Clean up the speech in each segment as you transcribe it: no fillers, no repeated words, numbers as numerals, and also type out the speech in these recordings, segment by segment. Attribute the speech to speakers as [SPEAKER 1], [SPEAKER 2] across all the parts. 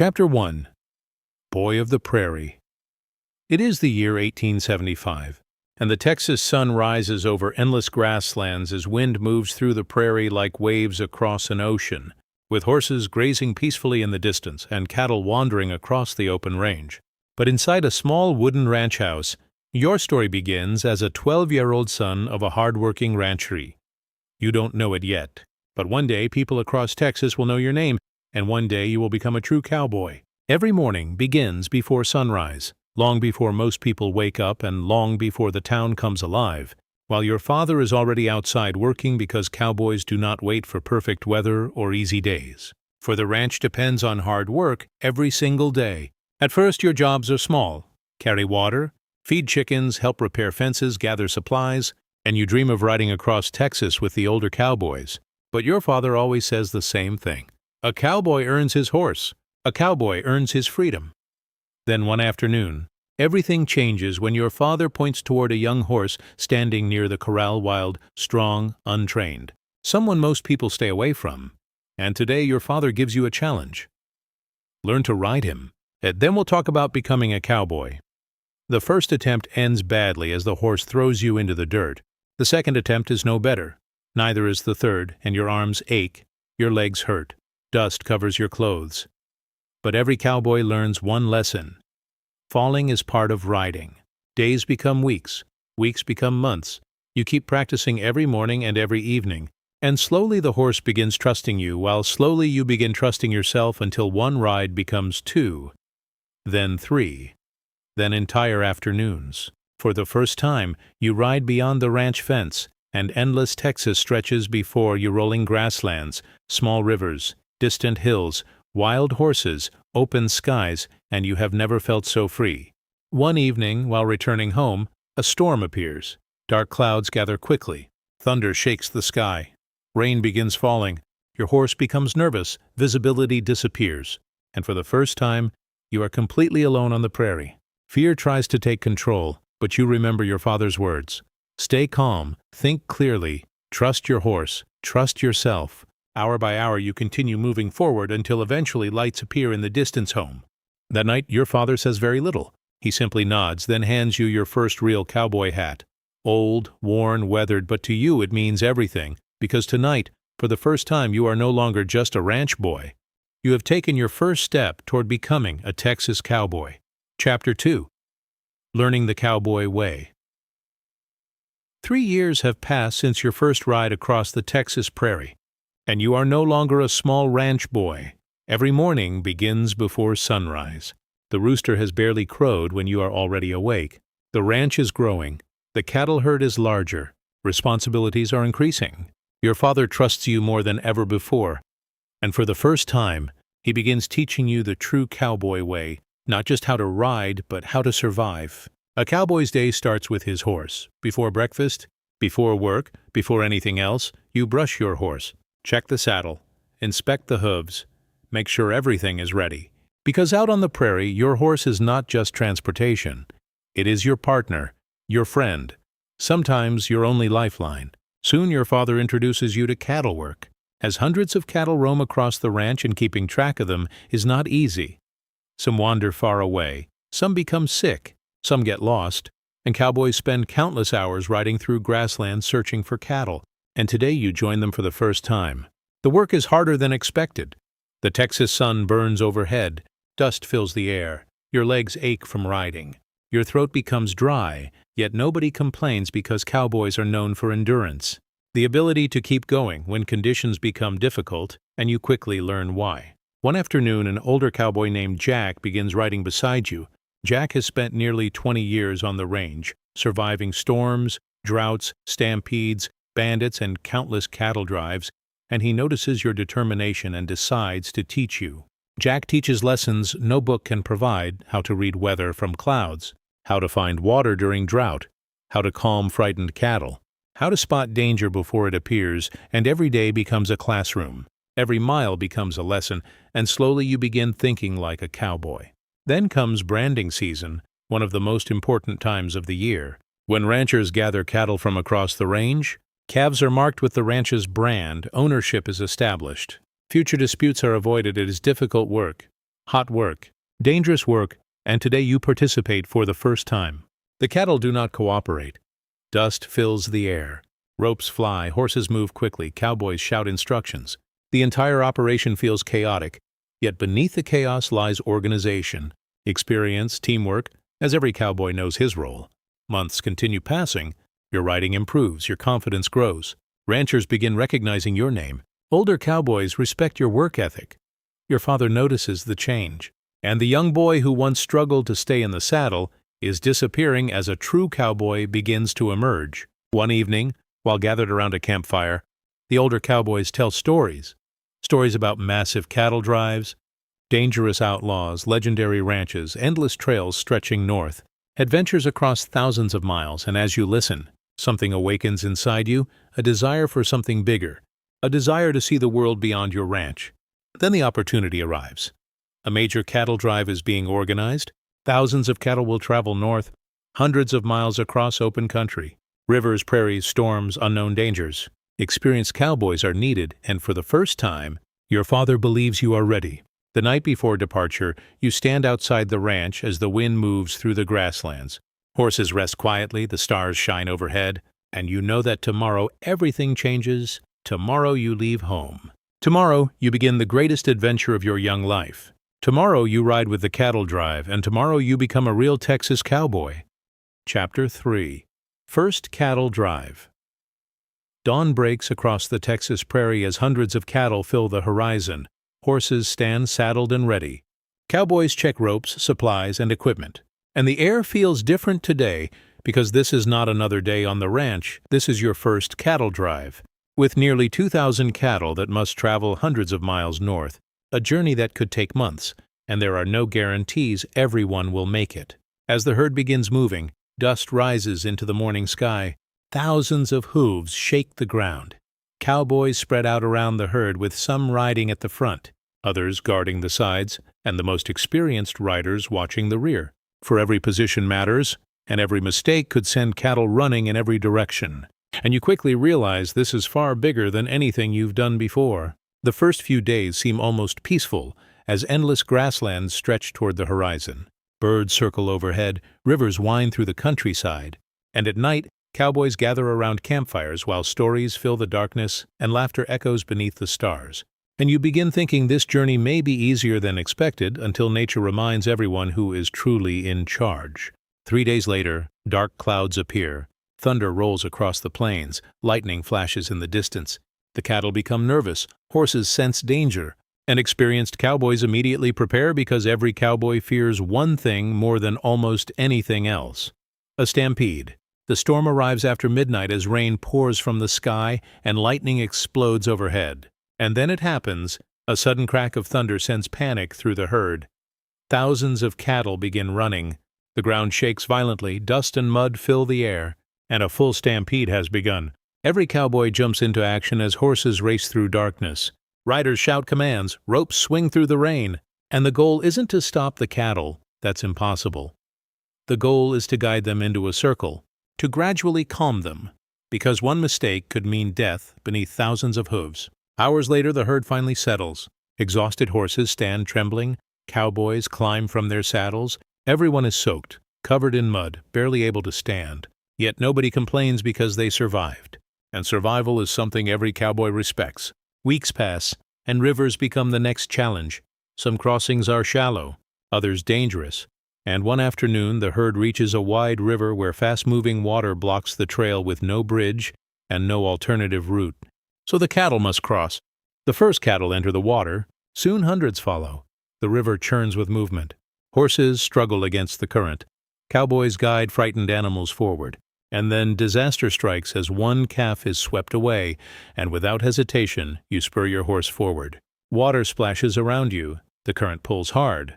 [SPEAKER 1] Chapter 1. Boy of the Prairie. It is the year 1875, and the Texas sun rises over endless grasslands as wind moves through the prairie like waves across an ocean, with horses grazing peacefully in the distance and cattle wandering across the open range. But inside a small wooden ranch house, your story begins as a 12-year-old son of a hard-working rancheree. You don't know it yet, but one day people across Texas will know your name, and one day you will become a true cowboy. Every morning begins before sunrise, long before most people wake up and long before the town comes alive, while your father is already outside working because cowboys do not wait for perfect weather or easy days. For the ranch depends on hard work every single day. At first your jobs are small: carry water, feed chickens, help repair fences, gather supplies, and you dream of riding across Texas with the older cowboys. But your father always says the same thing: a cowboy earns his horse. A cowboy earns his freedom. Then one afternoon, everything changes when your father points toward a young horse standing near the corral, wild, strong, untrained, someone most people stay away from. And today your father gives you a challenge. Learn to ride him. And then we'll talk about becoming a cowboy. The first attempt ends badly as the horse throws you into the dirt. The second attempt is no better. Neither is the third, and your arms ache, your legs hurt. Dust covers your clothes. But every cowboy learns one lesson: falling is part of riding. Days become weeks, weeks become months. You keep practicing every morning and every evening, and slowly the horse begins trusting you, while slowly you begin trusting yourself until one ride becomes two, then three, then entire afternoons. For the first time, you ride beyond the ranch fence, and endless Texas stretches before you: rolling grasslands, small rivers, distant hills, wild horses, open skies, and you have never felt so free. One evening, while returning home, a storm appears. Dark clouds gather quickly. Thunder shakes the sky. Rain begins falling. Your horse becomes nervous. Visibility disappears. And for the first time, you are completely alone on the prairie. Fear tries to take control, but you remember your father's words. Stay calm, think clearly, trust your horse, trust yourself. Hour by hour you continue moving forward until eventually lights appear in the distance home. That night your father says very little. He simply nods, then hands you your first real cowboy hat. Old, worn, weathered, but to you it means everything, because tonight, for the first time, you are no longer just a ranch boy. You have taken your first step toward becoming a Texas cowboy. Chapter 2. Learning the Cowboy Way. 3 years have passed since your first ride across the Texas prairie, and you are no longer a small ranch boy. Every morning begins before sunrise. The rooster has barely crowed when you are already awake. The ranch is growing. The cattle herd is larger. Responsibilities are increasing. Your father trusts you more than ever before, and for the first time, he begins teaching you the true cowboy way, not just how to ride, but how to survive. A cowboy's day starts with his horse. Before breakfast, before work, before anything else, you brush your horse. Check the saddle, inspect the hooves, make sure everything is ready. Because out on the prairie, your horse is not just transportation. It is your partner, your friend, sometimes your only lifeline. Soon your father introduces you to cattle work. As hundreds of cattle roam across the ranch, and keeping track of them is not easy. Some wander far away, some become sick, some get lost, and cowboys spend countless hours riding through grasslands searching for cattle. And today you join them for the first time. The work is harder than expected. The Texas sun burns overhead, dust fills the air, your legs ache from riding, your throat becomes dry, yet nobody complains because cowboys are known for endurance. The ability to keep going when conditions become difficult, and you quickly learn why. One afternoon, an older cowboy named Jack begins riding beside you. Jack has spent nearly 20 years on the range, surviving storms, droughts, stampedes, bandits, and countless cattle drives, and he notices your determination and decides to teach you. Jack teaches lessons no book can provide: how to read weather from clouds, how to find water during drought, how to calm frightened cattle, how to spot danger before it appears, and every day becomes a classroom. Every mile becomes a lesson, and slowly you begin thinking like a cowboy. Then comes branding season, one of the most important times of the year. When ranchers gather cattle from across the range, calves are marked with the ranch's brand, ownership is established. Future disputes are avoided. It is difficult work. Hot work, dangerous work, and today you participate for the first time. The cattle do not cooperate. Dust fills the air. Ropes fly, horses move quickly, cowboys shout instructions. The entire operation feels chaotic, yet beneath the chaos lies organization, experience, teamwork, as every cowboy knows his role. Months continue passing. Your riding improves, your confidence grows. Ranchers begin recognizing your name. Older cowboys respect your work ethic. Your father notices the change. And the young boy who once struggled to stay in the saddle is disappearing as a true cowboy begins to emerge. One evening, while gathered around a campfire, the older cowboys tell stories. Stories about massive cattle drives, dangerous outlaws, legendary ranches, endless trails stretching north, adventures across thousands of miles, and as you listen, something awakens inside you, a desire for something bigger, a desire to see the world beyond your ranch. Then the opportunity arrives. A major cattle drive is being organized. Thousands of cattle will travel north, hundreds of miles across open country. Rivers, prairies, storms, unknown dangers. Experienced cowboys are needed, and for the first time, your father believes you are ready. The night before departure, you stand outside the ranch as the wind moves through the grasslands. Horses rest quietly, the stars shine overhead, and you know that tomorrow everything changes. Tomorrow you leave home. Tomorrow you begin the greatest adventure of your young life. Tomorrow you ride with the cattle drive, and tomorrow you become a real Texas cowboy. Chapter 3. First Cattle Drive. Dawn breaks across the Texas prairie as hundreds of cattle fill the horizon. Horses stand saddled and ready. Cowboys check ropes, supplies, and equipment. And the air feels different today because this is not another day on the ranch, this is your first cattle drive. With nearly 2,000 cattle that must travel hundreds of miles north, a journey that could take months, and there are no guarantees everyone will make it. As the herd begins moving, dust rises into the morning sky. Thousands of hooves shake the ground. Cowboys spread out around the herd with some riding at the front, others guarding the sides, and the most experienced riders watching the rear. For every position matters, and every mistake could send cattle running in every direction. And you quickly realize this is far bigger than anything you've done before. The first few days seem almost peaceful, as endless grasslands stretch toward the horizon. Birds circle overhead, rivers wind through the countryside, and at night, cowboys gather around campfires while stories fill the darkness and laughter echoes beneath the stars. And you begin thinking this journey may be easier than expected until nature reminds everyone who is truly in charge. 3 days later, dark clouds appear. Thunder rolls across the plains, lightning flashes in the distance. The cattle become nervous, horses sense danger, and experienced cowboys immediately prepare because every cowboy fears one thing more than almost anything else: a stampede. The storm arrives after midnight as rain pours from the sky and lightning explodes overhead. And then it happens, a sudden crack of thunder sends panic through the herd. Thousands of cattle begin running. The ground shakes violently, dust and mud fill the air, and a full stampede has begun. Every cowboy jumps into action as horses race through darkness. Riders shout commands, ropes swing through the rain, and the goal isn't to stop the cattle. That's impossible. The goal is to guide them into a circle, to gradually calm them, because one mistake could mean death beneath thousands of hooves. Hours later, the herd finally settles. Exhausted horses stand trembling. Cowboys climb from their saddles. Everyone is soaked, covered in mud, barely able to stand. Yet nobody complains because they survived. And survival is something every cowboy respects. Weeks pass, and rivers become the next challenge. Some crossings are shallow, others dangerous. And one afternoon, the herd reaches a wide river where fast-moving water blocks the trail with no bridge and no alternative route. So the cattle must cross. The first cattle enter the water. Soon hundreds follow. The river churns with movement. Horses struggle against the current. Cowboys guide frightened animals forward. And then disaster strikes as one calf is swept away, and without hesitation, you spur your horse forward. Water splashes around you. The current pulls hard.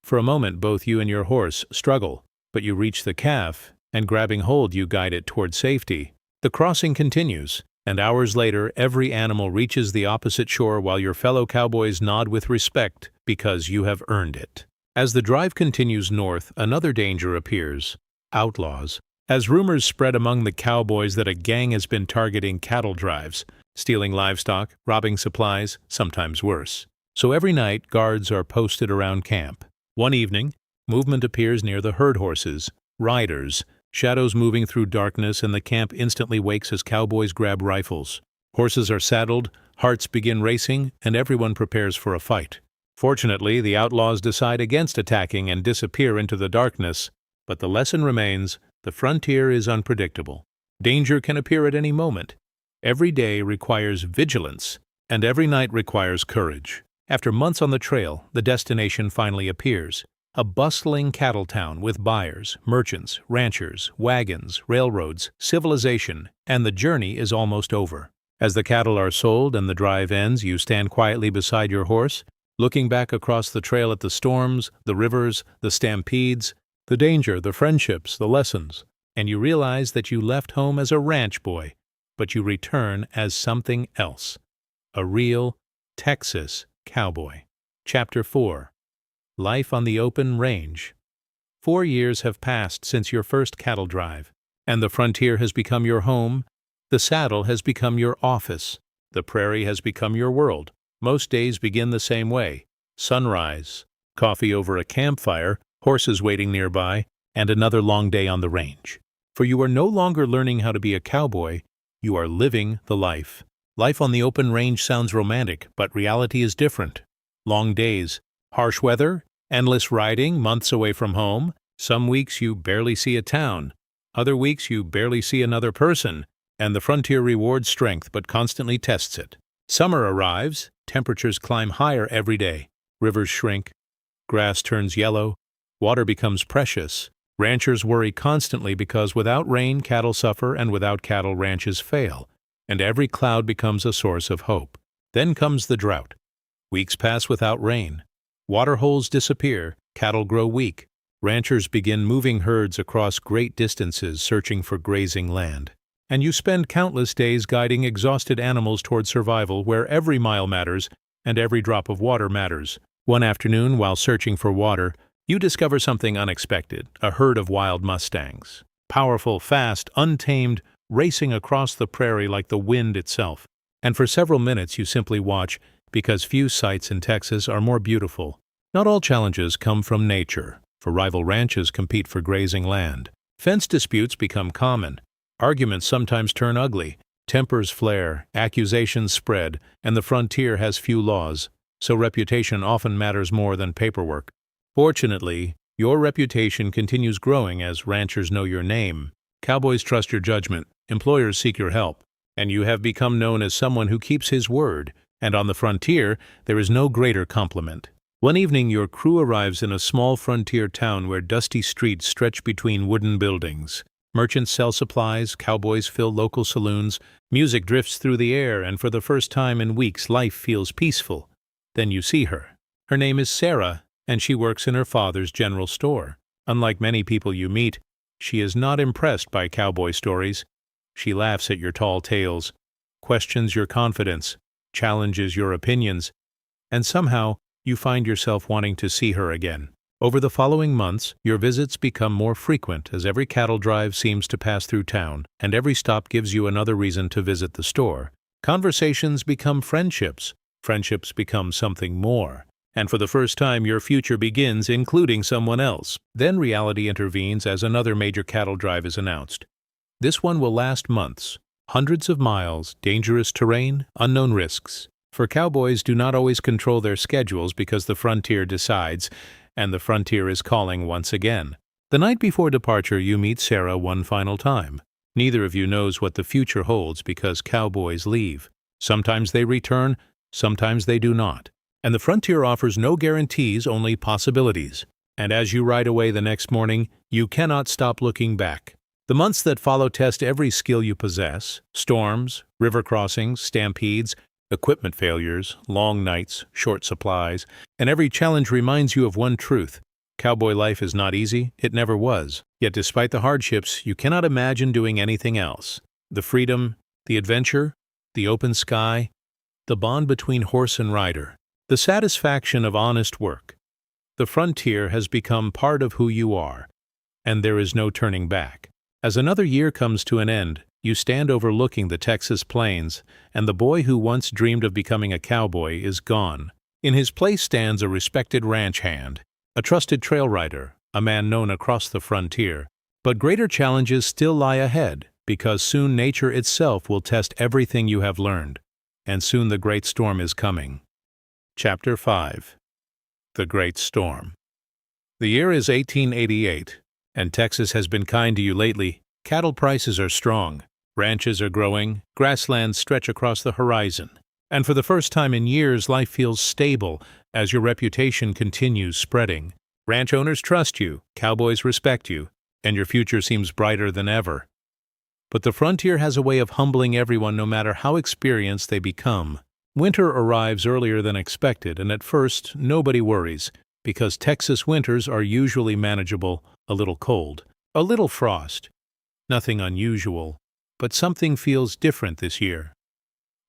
[SPEAKER 1] For a moment, both you and your horse struggle, but you reach the calf, and grabbing hold, you guide it toward safety. The crossing continues, and hours later, every animal reaches the opposite shore while your fellow cowboys nod with respect because you have earned it. As the drive continues north, another danger appears: outlaws. As rumors spread among the cowboys that a gang has been targeting cattle drives, stealing livestock, robbing supplies, sometimes worse. So every night, guards are posted around camp. One evening, movement appears near the herd horses, riders, shadows moving through darkness, and the camp instantly wakes as cowboys grab rifles. Horses are saddled, hearts begin racing, and everyone prepares for a fight. Fortunately, the outlaws decide against attacking and disappear into the darkness, but the lesson remains: the frontier is unpredictable. Danger can appear at any moment. Every day requires vigilance, and every night requires courage. After months on the trail, the destination finally appears. A bustling cattle town with buyers, merchants, ranchers, wagons, railroads, civilization, and the journey is almost over. As the cattle are sold and the drive ends, you stand quietly beside your horse, looking back across the trail at the storms, the rivers, the stampedes, the danger, the friendships, the lessons, and you realize that you left home as a ranch boy, but you return as something else: a real Texas cowboy. Chapter 4. Life on the Open Range. 4 years have passed since your first cattle drive, and the frontier has become your home. The saddle has become your office. The prairie has become your world. Most days begin the same way: sunrise, coffee over a campfire, horses waiting nearby, and another long day on the range. For you are no longer learning how to be a cowboy, you are living the life. Life on the open range sounds romantic, but reality is different. Long days, harsh weather, endless riding, months away from home. Some weeks you barely see a town. Other weeks you barely see another person. And the frontier rewards strength but constantly tests it. Summer arrives, temperatures climb higher every day. Rivers shrink, grass turns yellow, water becomes precious. Ranchers worry constantly because without rain, cattle suffer, and without cattle, ranches fail. And every cloud becomes a source of hope. Then comes the drought. Weeks pass without rain. Water holes disappear, cattle grow weak. Ranchers begin moving herds across great distances searching for grazing land. And you spend countless days guiding exhausted animals toward survival, where every mile matters and every drop of water matters. One afternoon, while searching for water, you discover something unexpected: a herd of wild mustangs. Powerful, fast, untamed, racing across the prairie like the wind itself. And for several minutes you simply watch, because few sights in Texas are more beautiful. Not all challenges come from nature, for rival ranches compete for grazing land. Fence disputes become common. Arguments sometimes turn ugly. Tempers flare, accusations spread, and the frontier has few laws, so reputation often matters more than paperwork. Fortunately, your reputation continues growing as ranchers know your name. Cowboys trust your judgment, employers seek your help, and you have become known as someone who keeps his word. And on the frontier, there is no greater compliment. One evening, your crew arrives in a small frontier town where dusty streets stretch between wooden buildings. Merchants sell supplies, cowboys fill local saloons, music drifts through the air, and for the first time in weeks, life feels peaceful. Then you see her. Her name is Sarah, and she works in her father's general store. Unlike many people you meet, she is not impressed by cowboy stories. She laughs at your tall tales, questions your confidence, challenges your opinions, and somehow you find yourself wanting to see her again. Over the following months, your visits become more frequent as every cattle drive seems to pass through town, and every stop gives you another reason to visit the store. Conversations become friendships. Friendships become something more. And for the first time, your future begins including someone else. Then reality intervenes as another major cattle drive is announced. This one will last months. Hundreds of miles, dangerous terrain, unknown risks. For cowboys do not always control their schedules because the frontier decides, and the frontier is calling once again. The night before departure, you meet Sarah one final time. Neither of you knows what the future holds because cowboys leave. Sometimes they return, sometimes they do not. And the frontier offers no guarantees, only possibilities. And as you ride away the next morning, you cannot stop looking back. The months that follow test every skill you possess: storms, river crossings, stampedes, equipment failures, long nights, short supplies, and every challenge reminds you of one truth: cowboy life is not easy, it never was. Yet despite the hardships, you cannot imagine doing anything else. The freedom, the adventure, the open sky, the bond between horse and rider, the satisfaction of honest work. The frontier has become part of who you are, and there is no turning back. As another year comes to an end, you stand overlooking the Texas plains, and the boy who once dreamed of becoming a cowboy is gone. In his place stands a respected ranch hand, a trusted trail rider, a man known across the frontier. But greater challenges still lie ahead, because soon nature itself will test everything you have learned, and soon the great storm is coming. Chapter 5. The Great Storm. The year is 1888, and Texas has been kind to you lately. Cattle prices are strong, ranches are growing, grasslands stretch across the horizon, and for the first time in years life feels stable as your reputation continues spreading. Ranch owners trust you, cowboys respect you, and your future seems brighter than ever. But the frontier has a way of humbling everyone no matter how experienced they become. Winter arrives earlier than expected, and at first nobody worries, because Texas winters are usually manageable, a little cold, a little frost. Nothing unusual, but something feels different this year.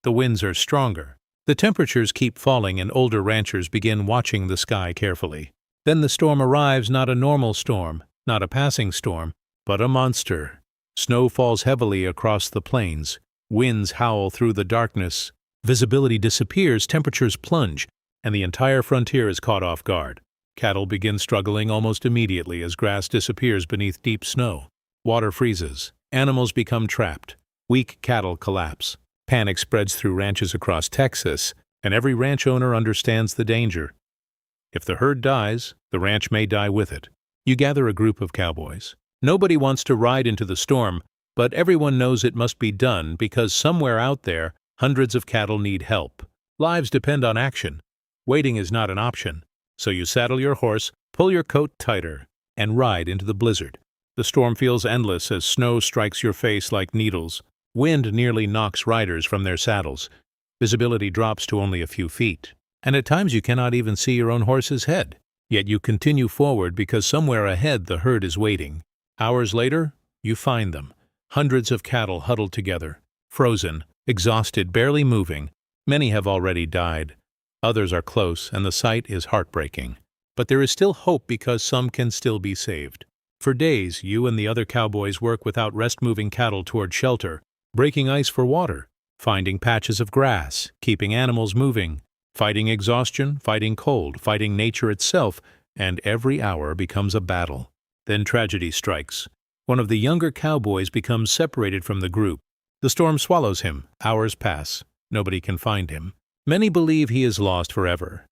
[SPEAKER 1] The winds are stronger. The temperatures keep falling and older ranchers begin watching the sky carefully. Then the storm arrives, not a normal storm, not a passing storm, but a monster. Snow falls heavily across the plains. Winds howl through the darkness. Visibility disappears, temperatures plunge, and the entire frontier is caught off guard. Cattle begin struggling almost immediately as grass disappears beneath deep snow. Water freezes. Animals become trapped. Weak cattle collapse. Panic spreads through ranches across Texas, and every ranch owner understands the danger. If the herd dies, the ranch may die with it. You gather a group of cowboys. Nobody wants to ride into the storm, but everyone knows it must be done because somewhere out there, hundreds of cattle need help. Lives depend on action. Waiting is not an option, so you saddle your horse, pull your coat tighter, and ride into the blizzard. The storm feels endless as snow strikes your face like needles. Wind nearly knocks riders from their saddles. Visibility drops to only a few feet, and at times you cannot even see your own horse's head. Yet you continue forward because somewhere ahead the herd is waiting. Hours later, you find them. Hundreds of cattle huddled together, frozen, exhausted, barely moving. Many have already died. Others are close, and the sight is heartbreaking. But there is still hope because some can still be saved. For days, you and the other cowboys work without rest moving cattle toward shelter, breaking ice for water, finding patches of grass, keeping animals moving, fighting exhaustion, fighting cold, fighting nature itself, and every hour becomes a battle. Then tragedy strikes. One of the younger cowboys becomes separated from the group. The storm swallows him. Hours pass. Nobody can find him. Many believe he is lost forever.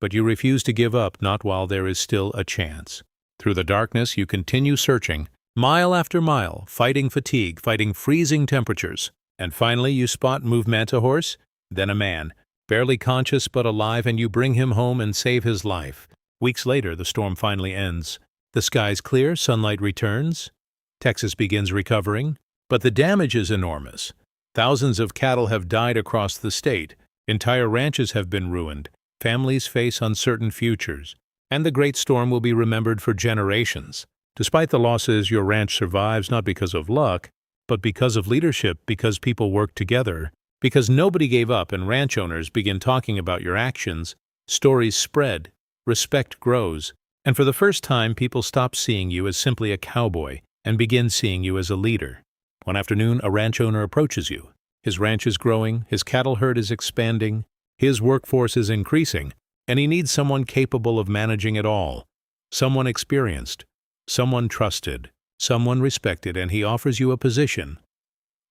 [SPEAKER 1] But you refuse to give up, not while there is still a chance. Through the darkness, you continue searching, mile after mile, fighting fatigue, fighting freezing temperatures. And finally, you spot movement a horse, then a man, barely conscious but alive, and you bring him home and save his life. Weeks later, the storm finally ends. The skies clear, sunlight returns. Texas begins recovering, but the damage is enormous. Thousands of cattle have died across the state. Entire ranches have been ruined. Families face uncertain futures. And the great storm will be remembered for generations. Despite the losses, your ranch survives not because of luck, but because of leadership, because people work together, because nobody gave up and ranch owners begin talking about your actions. Stories spread, respect grows, and for the first time people stop seeing you as simply a cowboy and begin seeing you as a leader. One afternoon, a ranch owner approaches you. His ranch is growing, his cattle herd is expanding, his workforce is increasing, and he needs someone capable of managing it all. Someone experienced, someone trusted, someone respected, and he offers you a position.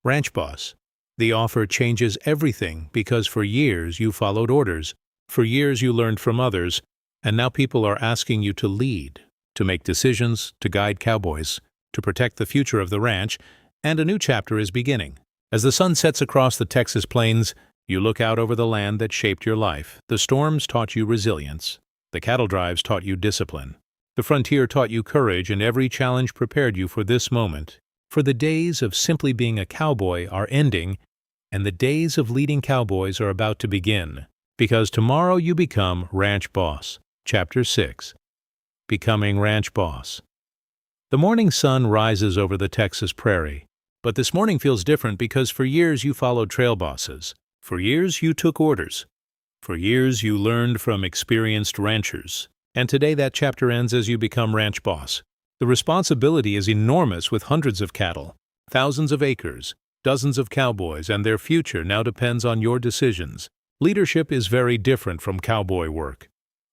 [SPEAKER 1] Ranch boss. The offer changes everything because for years you followed orders, for years you learned from others, and now people are asking you to lead, to make decisions, to guide cowboys, to protect the future of the ranch, and a new chapter is beginning. As the sun sets across the Texas plains, you look out over the land that shaped your life. The storms taught you resilience. The cattle drives taught you discipline. The frontier taught you courage, and every challenge prepared you for this moment. For the days of simply being a cowboy are ending, and the days of leading cowboys are about to begin. Because tomorrow you become ranch boss. Chapter 6. Becoming ranch boss. The morning sun rises over the Texas prairie. But this morning feels different because for years you followed trail bosses. For years you took orders. For years you learned from experienced ranchers. And today that chapter ends as you become ranch boss. The responsibility is enormous with hundreds of cattle, thousands of acres, dozens of cowboys, and their future now depends on your decisions. Leadership is very different from cowboy work.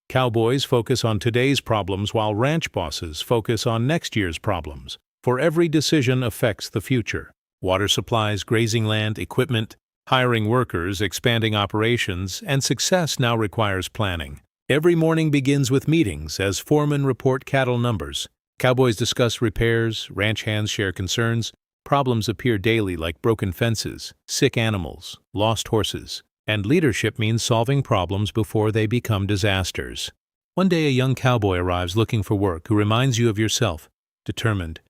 [SPEAKER 1] Cowboys focus on today's problems while ranch bosses focus on next year's problems, for every decision affects the future. Water supplies, grazing land, equipment, hiring workers, expanding operations, and success now requires planning. Every morning begins with meetings as foremen report cattle numbers. Cowboys discuss repairs, ranch hands share concerns. Problems appear daily like broken fences, sick animals, lost horses. And leadership means solving problems before they become disasters. One day a young cowboy arrives looking for work who reminds you of yourself, determined,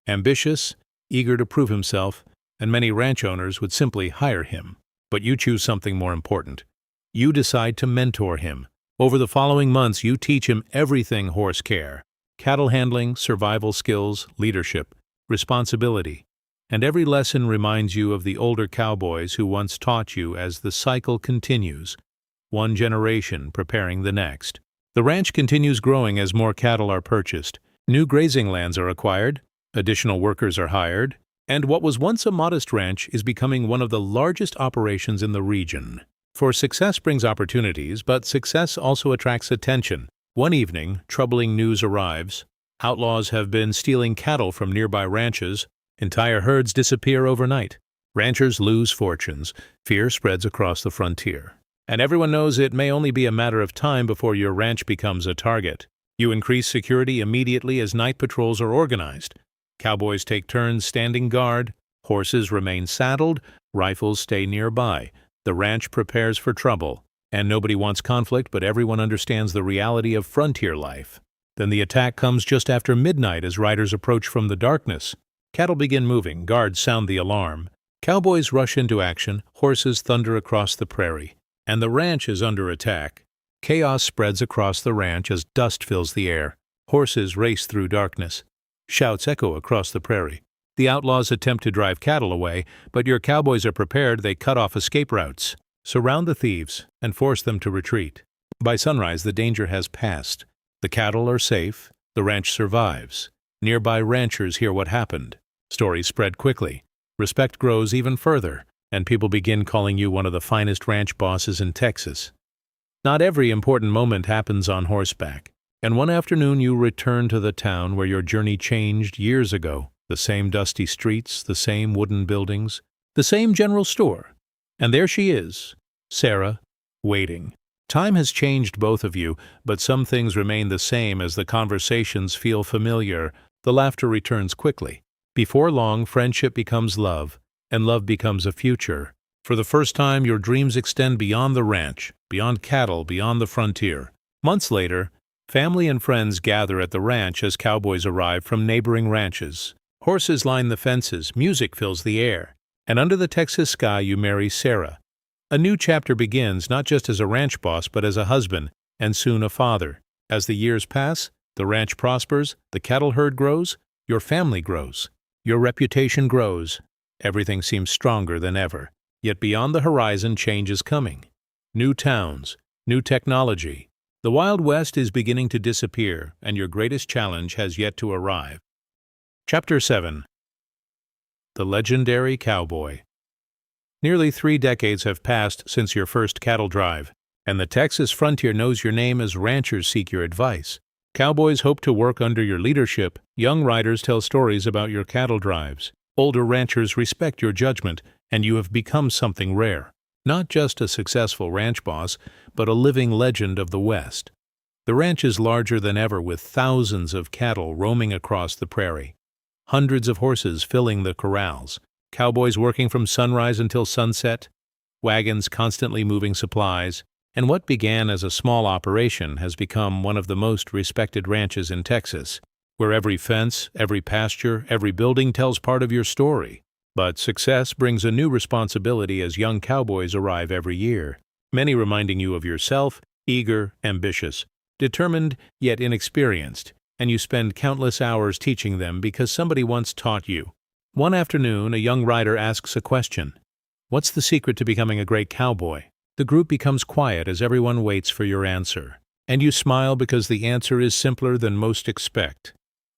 [SPEAKER 1] ambitious, eager to prove himself, and many ranch owners would simply hire him. But you choose something more important. You decide to mentor him. Over the following months, you teach him everything horse care: cattle handling, survival skills, leadership, responsibility. And every lesson reminds you of the older cowboys who once taught you as the cycle continues, one generation preparing the next. The ranch continues growing as more cattle are purchased, new grazing lands are acquired, additional workers are hired, and what was once a modest ranch is becoming one of the largest operations in the region. For success brings opportunities, but success also attracts attention. One evening, troubling news arrives. Outlaws have been stealing cattle from nearby ranches. Entire herds disappear overnight. Ranchers lose fortunes. Fear spreads across the frontier. And everyone knows it may only be a matter of time before your ranch becomes a target. You increase security immediately as night patrols are organized. Cowboys take turns standing guard. Horses remain saddled. Rifles stay nearby. The ranch prepares for trouble. And nobody wants conflict, but everyone understands the reality of frontier life. Then the attack comes just after midnight as riders approach from the darkness. Cattle begin moving, guards sound the alarm. Cowboys rush into action, horses thunder across the prairie, and the ranch is under attack. Chaos spreads across the ranch as dust fills the air. Horses race through darkness. Shouts echo across the prairie. The outlaws attempt to drive cattle away, but your cowboys are prepared. They cut off escape routes, surround the thieves, and force them to retreat. By sunrise, the danger has passed. The cattle are safe. The ranch survives. Nearby ranchers hear what happened. Stories spread quickly. Respect grows even further, and people begin calling you one of the finest ranch bosses in Texas. Not every important moment happens on horseback, and one afternoon you return to the town where your journey changed years ago. The same dusty streets, the same wooden buildings, the same general store. And there she is, Sarah, waiting. Time has changed both of you, but some things remain the same as the conversations feel familiar. The laughter returns quickly. Before long, friendship becomes love, and love becomes a future. For the first time, your dreams extend beyond the ranch, beyond cattle, beyond the frontier. Months later, family and friends gather at the ranch as cowboys arrive from neighboring ranches. Horses line the fences, music fills the air, and under the Texas sky you marry Sarah. A new chapter begins, not just as a ranch boss, but as a husband, and soon a father. As the years pass, the ranch prospers, the cattle herd grows, your family grows, your reputation grows. Everything seems stronger than ever. Yet beyond the horizon, change is coming. New towns, new technology. The Wild West is beginning to disappear, and your greatest challenge has yet to arrive. Chapter 7. The Legendary Cowboy. Nearly 3 decades have passed since your first cattle drive, and the Texas frontier knows your name as ranchers seek your advice. Cowboys hope to work under your leadership. Young riders tell stories about your cattle drives. Older ranchers respect your judgment, and you have become something rare. Not just a successful ranch boss, but a living legend of the West. The ranch is larger than ever, with thousands of cattle roaming across the prairie. Hundreds of horses filling the corrals. Cowboys working from sunrise until sunset. Wagons constantly moving supplies. And what began as a small operation has become one of the most respected ranches in Texas, where every fence, every pasture, every building tells part of your story. But success brings a new responsibility as young cowboys arrive every year, many reminding you of yourself, eager, ambitious, determined yet inexperienced, and you spend countless hours teaching them because somebody once taught you. One afternoon, a young rider asks a question. What's the secret to becoming a great cowboy? The group becomes quiet as everyone waits for your answer, and you smile because the answer is simpler than most expect.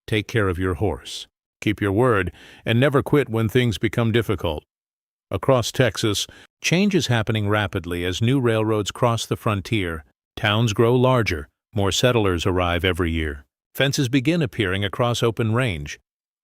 [SPEAKER 1] Take care of your horse. Keep your word, and never quit when things become difficult. Across Texas, Change is happening rapidly as new railroads cross the frontier, towns grow larger, more settlers arrive every year. Fences begin appearing across open range.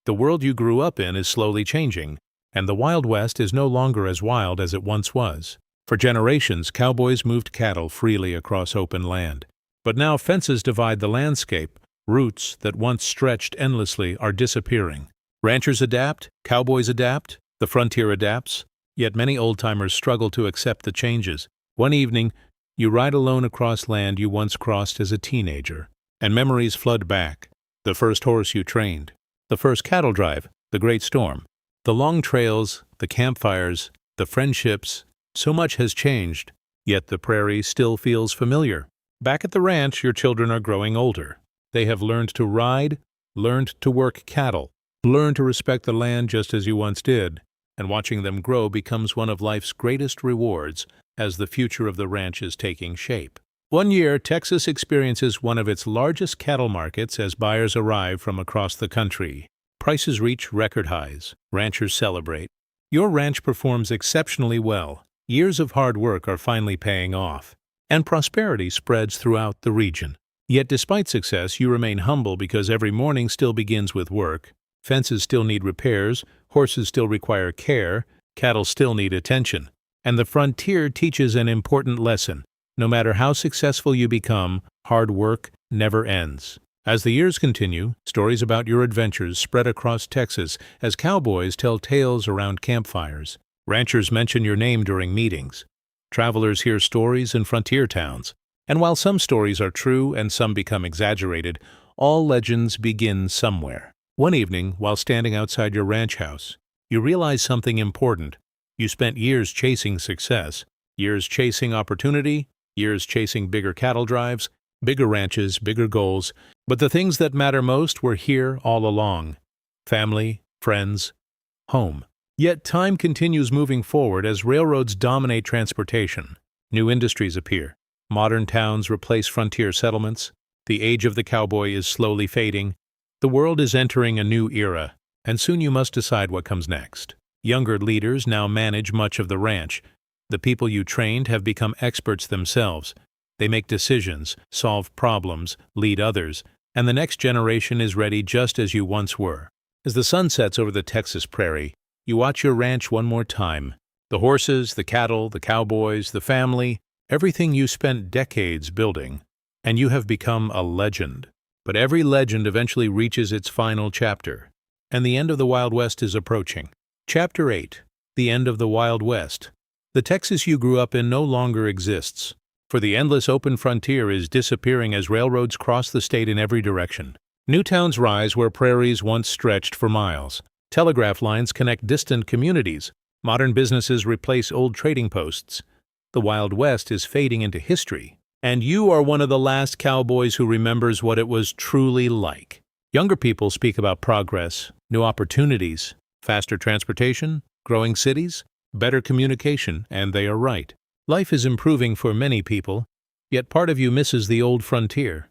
[SPEAKER 1] The world you grew up in is slowly changing, and the Wild West is no longer as wild as it once was. For generations, cowboys moved cattle freely across open land. But now fences divide the landscape. Routes that once stretched endlessly are disappearing. Ranchers adapt, cowboys adapt, the frontier adapts, yet many old-timers struggle to accept the changes. One evening, you ride alone across land you once crossed as a teenager, and memories flood back. The first horse you trained, the first cattle drive, the great storm, the long trails, the campfires, the friendships. So much has changed, yet the prairie still feels familiar. Back at the ranch, your children are growing older. They have learned to ride, learned to work cattle, learned to respect the land just as you once did, and watching them grow becomes one of life's greatest rewards as the future of the ranch is taking shape. One year, Texas experiences one of its largest cattle markets as buyers arrive from across the country. Prices reach record highs. Ranchers celebrate. Your ranch performs exceptionally well. Years of hard work are finally paying off, and prosperity spreads throughout the region. Yet despite success, you remain humble because every morning still begins with work. Fences still need repairs, horses still require care, cattle still need attention. And the frontier teaches an important lesson. No matter how successful you become, hard work never ends. As the years continue, stories about your adventures spread across Texas as cowboys tell tales around campfires. Ranchers mention your name during meetings. Travelers hear stories in frontier towns. And while some stories are true and some become exaggerated, all legends begin somewhere. One evening, while standing outside your ranch house, you realize something important. You spent years chasing success, years chasing opportunity, years chasing bigger cattle drives, bigger ranches, bigger goals, but the things that matter most were here all along: family, friends, home. Yet time continues moving forward as railroads dominate transportation. New industries appear. Modern towns replace frontier settlements. The age of the cowboy is slowly fading. The world is entering a new era, and soon you must decide what comes next. Younger leaders now manage much of the ranch. The people you trained have become experts themselves. They make decisions, solve problems, lead others, and the next generation is ready just as you once were. As the sun sets over the Texas prairie, you watch your ranch one more time. The horses, the cattle, the cowboys, the family, everything you spent decades building, and you have become a legend. But every legend eventually reaches its final chapter, and the end of the Wild West is approaching. Chapter 8. The End of the Wild West. The Texas you grew up in no longer exists, for the endless open frontier is disappearing as railroads cross the state in every direction. New towns rise where prairies once stretched for miles. Telegraph lines connect distant communities. Modern businesses replace old trading posts. The Wild West is fading into history, and you are one of the last cowboys who remembers what it was truly like. Younger people speak about progress, new opportunities, faster transportation, growing cities, better communication, and they are right. Life is improving for many people, yet part of you misses the old frontier.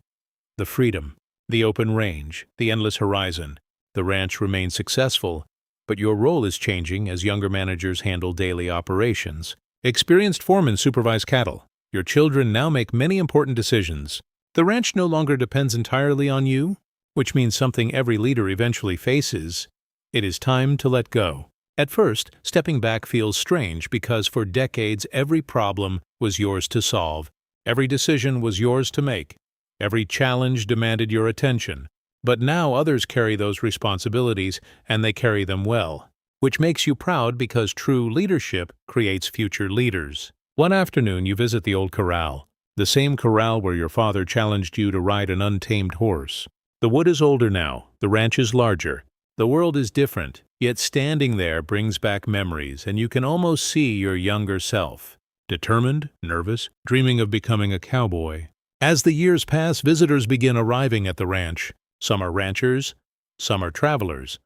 [SPEAKER 1] The freedom, the open range, the endless horizon. The ranch remains successful, but your role is changing as younger managers handle daily operations. Experienced foremen supervise cattle. Your children now make many important decisions. The ranch no longer depends entirely on you, which means something every leader eventually faces. It is time to let go. At first, stepping back feels strange because for decades every problem was yours to solve. Every decision was yours to make. Every challenge demanded your attention. But now others carry those responsibilities, and they carry them well, which makes you proud because true leadership creates future leaders. One afternoon you visit the old corral, the same corral where your father challenged you to ride an untamed horse. The wood is older now, the ranch is larger, the world is different, yet standing there brings back memories, and you can almost see your younger self, determined, nervous, dreaming of becoming a cowboy. As the years pass, visitors begin arriving at the ranch. Some are ranchers, some are travelers,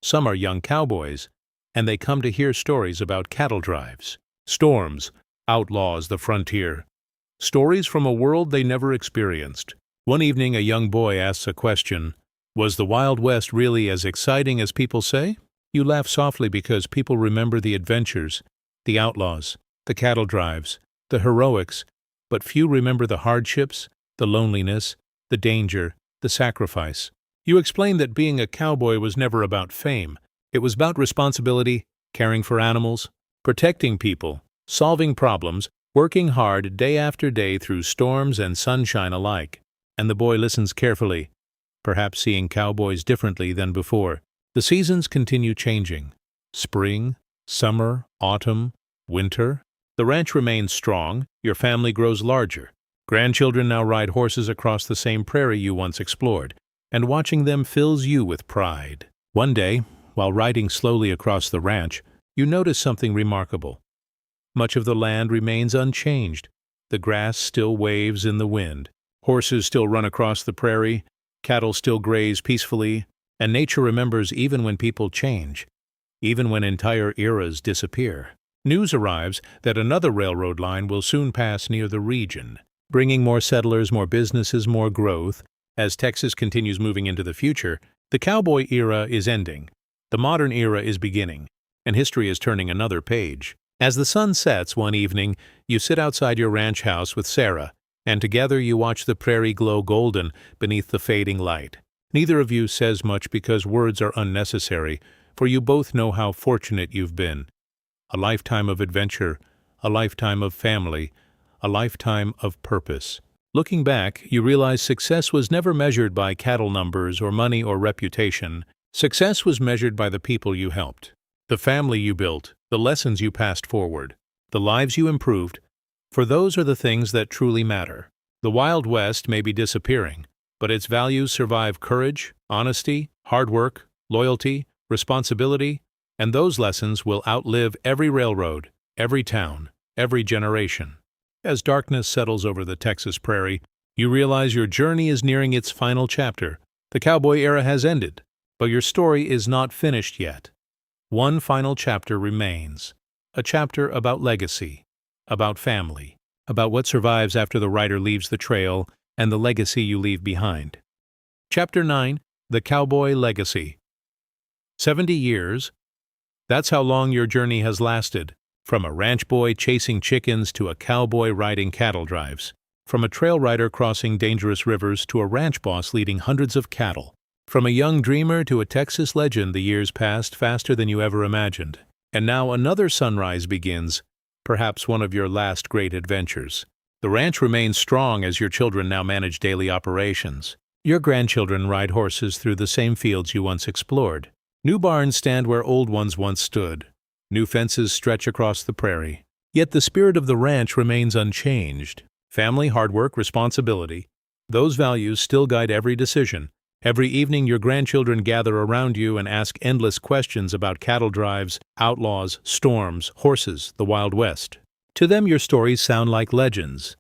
[SPEAKER 1] some are young cowboys, and they come to hear stories about cattle drives, storms, outlaws, the frontier, stories from a world they never experienced. One evening a young boy asks a question: was the Wild West really as exciting as people say? You laugh softly because people remember the adventures, the outlaws, the cattle drives, the heroics, but few remember the hardships, the loneliness, the danger, the sacrifice. You explained that being a cowboy was never about fame. It was about responsibility, caring for animals, protecting people, solving problems, working hard day after day through storms and sunshine alike. And the boy listens carefully, perhaps seeing cowboys differently than before. The seasons continue changing. Spring, summer, autumn, winter. The ranch remains strong, your family grows larger. Grandchildren now ride horses across the same prairie you once explored, and watching them fills you with pride. One day, while riding slowly across the ranch, you notice something remarkable. Much of the land remains unchanged. The grass still waves in the wind. Horses still run across the prairie, cattle still graze peacefully, and nature remembers even when people change, even when entire eras disappear. News arrives that another railroad line will soon pass near the region, bringing more settlers, more businesses, more growth. As Texas continues moving into the future, the cowboy era is ending, the modern era is beginning, and history is turning another page. As the sun sets one evening, you sit outside your ranch house with Sarah, and together you watch the prairie glow golden beneath the fading light. Neither of you says much because words are unnecessary, for you both know how fortunate you've been. A lifetime of adventure, a lifetime of family, a lifetime of purpose. Looking back, you realize success was never measured by cattle numbers or money or reputation. Success was measured by the people you helped, the family you built, the lessons you passed forward, the lives you improved, for those are the things that truly matter. The Wild West may be disappearing, but its values survive courage, honesty, hard work, loyalty, responsibility, and those lessons will outlive every railroad, every town, every generation. As darkness settles over the Texas prairie, you realize your journey is nearing its final chapter. The cowboy era has ended, but your story is not finished yet. One final chapter remains, a chapter about legacy, about family, about what survives after the rider leaves the trail and the legacy you leave behind. Chapter 9, The Cowboy Legacy. 70 years. That's how long your journey has lasted. From a ranch boy chasing chickens to a cowboy riding cattle drives. From a trail rider crossing dangerous rivers to a ranch boss leading hundreds of cattle. From a young dreamer to a Texas legend, the years passed faster than you ever imagined. And now another sunrise begins, perhaps one of your last great adventures. The ranch remains strong as your children now manage daily operations. Your grandchildren ride horses through the same fields you once explored. New barns stand where old ones once stood. New fences stretch across the prairie. Yet the spirit of the ranch remains unchanged. Family, hard work, responsibility. Those values still guide every decision. Every evening your grandchildren gather around you and ask endless questions about cattle drives, outlaws, storms, horses, the Wild West. To them your stories sound like legends,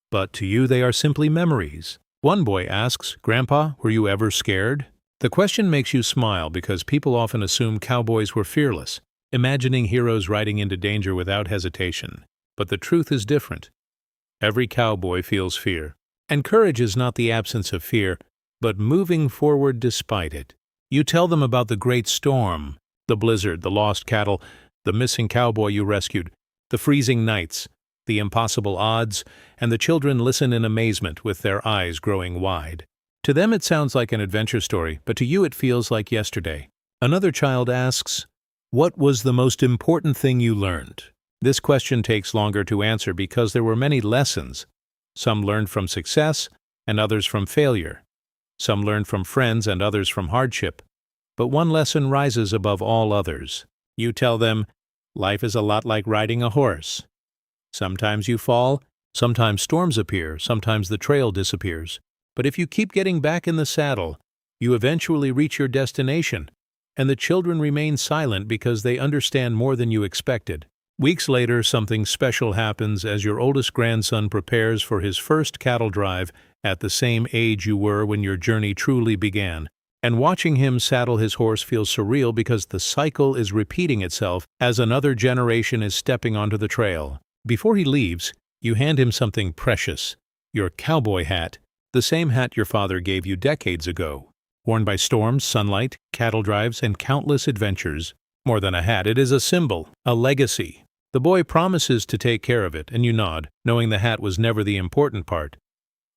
[SPEAKER 1] but to you they are simply memories. One boy asks, "Grandpa, were you ever scared?" The question makes you smile because people often assume cowboys were fearless, imagining heroes riding into danger without hesitation. But the truth is different. Every cowboy feels fear. And courage is not the absence of fear, but moving forward despite it. You tell them about the great storm, the blizzard, the lost cattle, the missing cowboy you rescued, the freezing nights, the impossible odds, and the children listen in amazement with their eyes growing wide. To them it sounds like an adventure story, but to you it feels like yesterday. Another child asks, "What was the most important thing you learned?" This question takes longer to answer because there were many lessons. Some learned from success and others from failure. Some learned from friends and others from hardship. But one lesson rises above all others. You tell them, life is a lot like riding a horse. Sometimes you fall, sometimes storms appear, sometimes the trail disappears. But if you keep getting back in the saddle, you eventually reach your destination, and the children remain silent because they understand more than you expected. Weeks later, something special happens as your oldest grandson prepares for his first cattle drive at the same age you were when your journey truly began. And watching him saddle his horse feels surreal because the cycle is repeating itself as another generation is stepping onto the trail. Before he leaves, you hand him something precious, your cowboy hat, the same hat your father gave you decades ago. Worn by storms, sunlight, cattle drives, and countless adventures. More than a hat, it is a symbol, a legacy. The boy promises to take care of it, and you nod, knowing the hat was never the important part.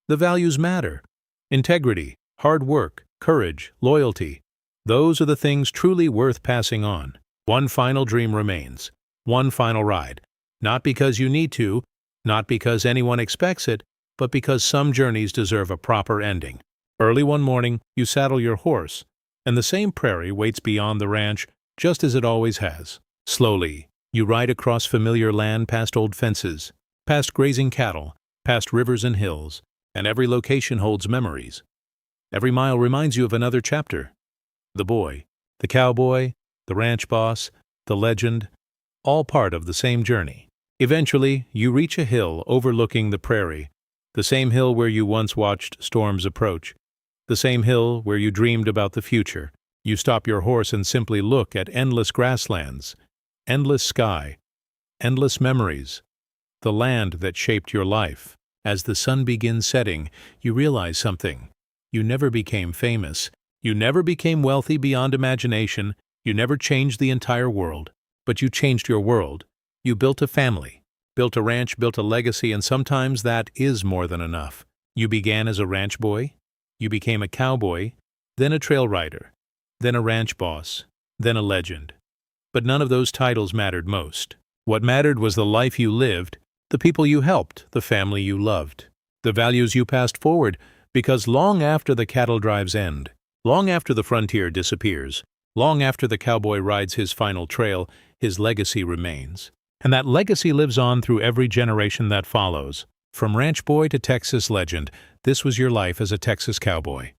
[SPEAKER 1] The values matter. Integrity, hard work, courage, loyalty. Those are the things truly worth passing on. One final dream remains. One final ride. Not because you need to, not because anyone expects it, but because some journeys deserve a proper ending. Early one morning, you saddle your horse, and the same prairie waits beyond the ranch, just as it always has. Slowly, you ride across familiar land past old fences, past grazing cattle, past rivers and hills, and every location holds memories. Every mile reminds you of another chapter. The boy, the cowboy, the ranch boss, the legend, all part of the same journey. Eventually, you reach a hill overlooking the prairie, the same hill where you once watched storms approach, the same hill where you dreamed about the future. You stop your horse and simply look at endless grasslands, endless sky, endless memories, the land that shaped your life. As the sun begins setting, you realize something. You never became famous. You never became wealthy beyond imagination. You never changed the entire world. But you changed your world. You built a family, built a ranch, built a legacy, and sometimes that is more than enough. You began as a ranch boy. You became a cowboy, then a trail rider, then a ranch boss, then a legend. But none of those titles mattered most. What mattered was the life you lived, the people you helped, the family you loved, the values you passed forward, because long after the cattle drives end, long after the frontier disappears, long after the cowboy rides his final trail, his legacy remains. And that legacy lives on through every generation that follows. From ranch boy to Texas legend, this was your life as a Texas cowboy.